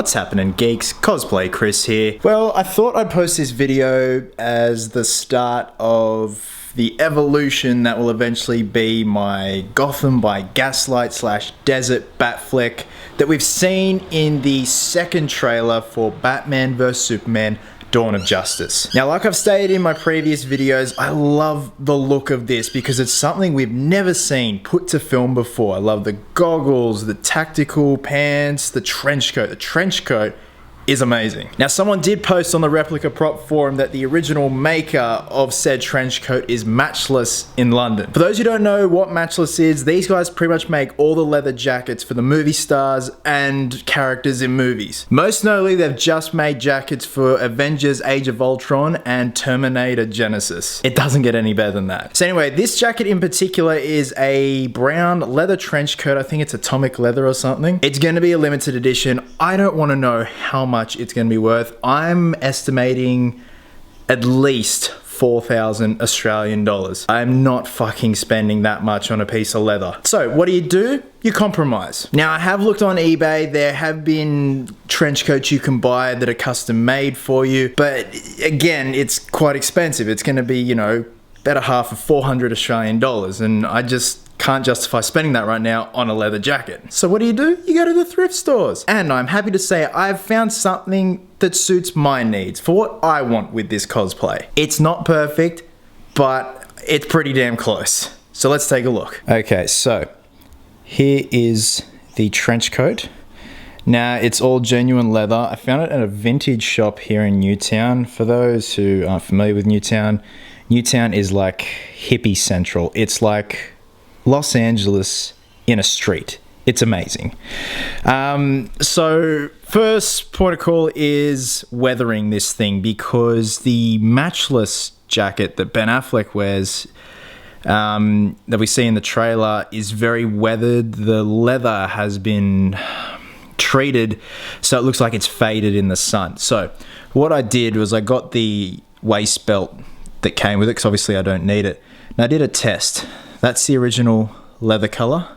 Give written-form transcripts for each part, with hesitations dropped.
What's happening, geeks? Cosplay Chris here. Well, I thought I'd post this video as the start of the evolution that will eventually be my Gotham by Gaslight / Desert Batfleck that we've seen in the second trailer for Batman vs Superman Dawn of Justice. Now, like I've stated in my previous videos, I love the look of this because it's something we've never seen put to film before. I love the goggles, the tactical pants, the trench coat. The trench coat is amazing. Now, someone did post on the replica prop forum that the original maker of said trench coat is Matchless in London. For those who don't know what Matchless is, these guys pretty much make all the leather jackets for the movie stars and characters in movies. Most notably, they've just made jackets for Avengers Age of Ultron and Terminator Genesis. It doesn't get any better than that. So anyway, this jacket in particular is a brown leather trench coat. I think it's atomic leather or something. It's going to be a limited edition. I don't want to know how much it's going to be worth. I'm estimating at least 4,000 Australian dollars. I'm not fucking spending that much on a piece of leather. So what do? You compromise. Now, I have looked on eBay. There have been trench coats you can buy that are custom made for you, but again, it's quite expensive. It's going to be, you know, better half of 400 Australian dollars, and I just can't justify spending that right now on a leather jacket. So what do? You go to the thrift stores. And I'm happy to say I've found something that suits my needs for what I want with this cosplay. It's not perfect, but it's pretty damn close. So let's take a look. Okay, so here is the trench coat. Now, it's all genuine leather. I found it at a vintage shop here in Newtown. For those who aren't familiar with Newtown, Newtown is like hippie central. It's like Los Angeles in a street. It's amazing. So first port of call is weathering this thing, because the Matchless jacket that Ben Affleck wears that we see in the trailer is very weathered. The leather has been treated so it looks like it's faded in the sun. So what I did was I got the waist belt that came with it, because obviously I don't need it, and I did a test. That's the original leather color,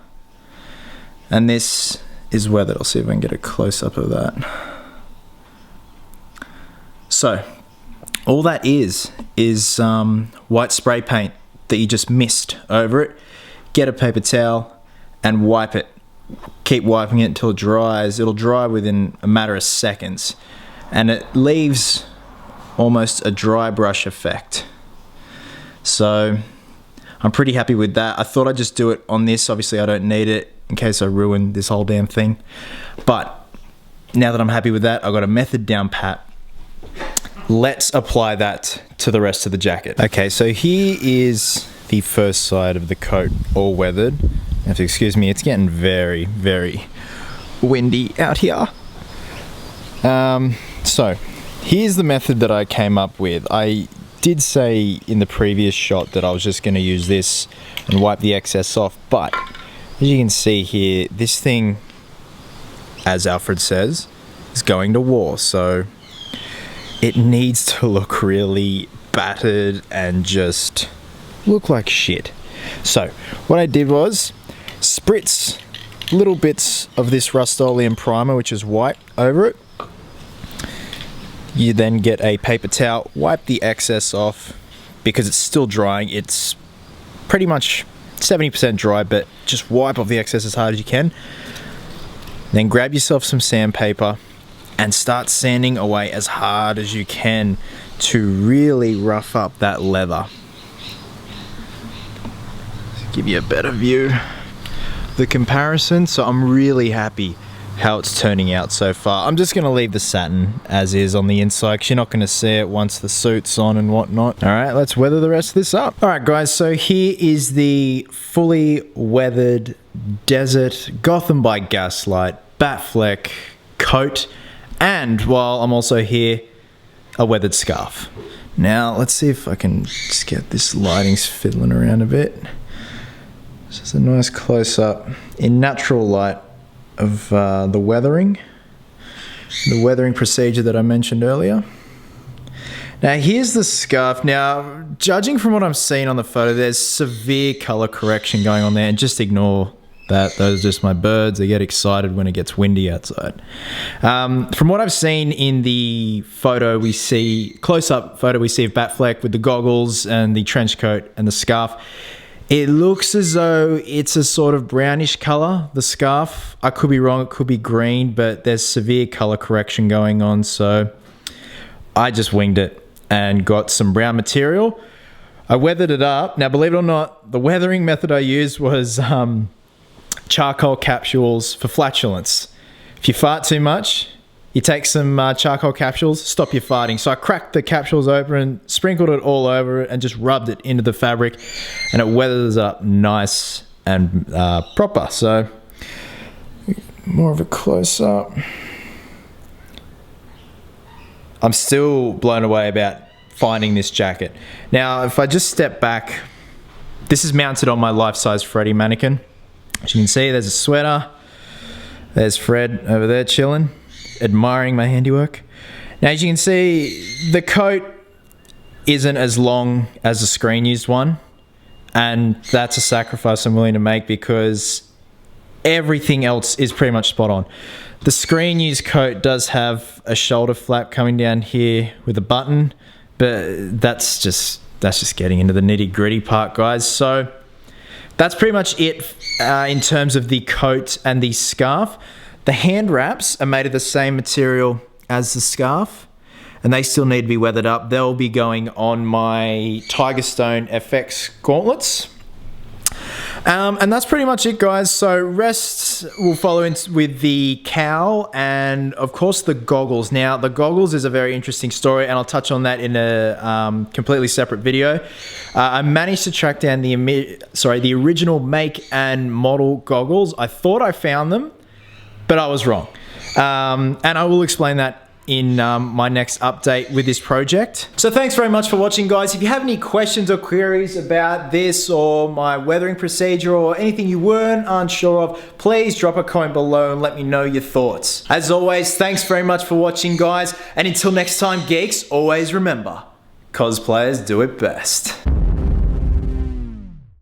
and this is weathered. I'll see if I can get a close-up of that. So all that is white spray paint that you just mist over it. Get a paper towel and wipe it. Keep wiping it until it dries. It'll dry within a matter of seconds, and it leaves almost a dry brush effect. So I'm pretty happy with that. I thought I'd just do it on this. Obviously, I don't need it in case I ruin this whole damn thing. But now that I'm happy with that, I've got a method down pat. Let's apply that to the rest of the jacket. Okay, so here is the first side of the coat, all weathered. You have to excuse me, it's getting very, very windy out here. So here's the method that I came up with. I did say in the previous shot that I was just going to use this and wipe the excess off, but as you can see here, this thing, as Alfred says, is going to war, so it needs to look really battered and just look like shit. So what I did was spritz little bits of this Rust-Oleum primer, which is white, over it. You then get a paper towel, wipe the excess off because it's still drying. It's pretty much 70% dry, but just wipe off the excess as hard as you can. Then grab yourself some sandpaper and start sanding away as hard as you can to really rough up that leather. Give you a better view of the comparison. So I'm really happy how it's turning out so far. I'm just going to leave the satin as is on the inside, because you're not going to see it once the suit's on and whatnot. Alright, let's weather the rest of this up. Alright guys, so here is the fully weathered Desert Gotham by Gaslight Batfleck coat, and while I'm also here, a weathered scarf. Now let's see if I can just get this lighting's fiddling around a bit. This is a nice close-up in natural light of the weathering procedure that I mentioned earlier. Now here's the scarf. Now, judging from what I'm seeing on the photo, there's severe color correction going on there, and just ignore Those are just my birds. They get excited when it gets windy outside. From what I've seen in the photo we see, close-up photo we see of Batfleck with the goggles and the trench coat and the scarf, it looks as though it's a sort of brownish color, the scarf. I could be wrong, it could be green, but there's severe color correction going on, so I just winged it and got some brown material. I weathered it up. Now, believe it or not, the weathering method I used was charcoal capsules for flatulence. If you fart too much, you take some charcoal capsules, stop your farting. So I cracked the capsules open, sprinkled it all over it, and just rubbed it into the fabric, and it weathers up nice and proper. So more of a close-up. I'm still blown away about finding this jacket. Now, if I just step back, this is mounted on my life-size Freddy mannequin. As you can see, there's a sweater. There's Fred over there chilling, admiring my handiwork. Now, as you can see, the coat isn't as long as the screen-used one, and that's a sacrifice I'm willing to make because everything else is pretty much spot on. The screen-used coat does have a shoulder flap coming down here with a button, but that's just getting into the nitty-gritty part, guys. So that's pretty much it in terms of the coat and the scarf. The hand wraps are made of the same material as the scarf, and they still need to be weathered up. They'll be going on my Tigerstone FX gauntlets. And that's pretty much it, guys. So rest will follow in with the cowl and, of course, the goggles. Now, the goggles is a very interesting story, and I'll touch on that in a completely separate video. I managed to track down the original make and model goggles. I thought I found them, but I was wrong. And I will explain that in my next update with this project. So thanks very much for watching, guys. If you have any questions or queries about this or my weathering procedure or anything you weren't unsure of, please drop a comment below and let me know your thoughts. As always, thanks very much for watching, guys. And until next time, geeks, always remember, cosplayers do it best.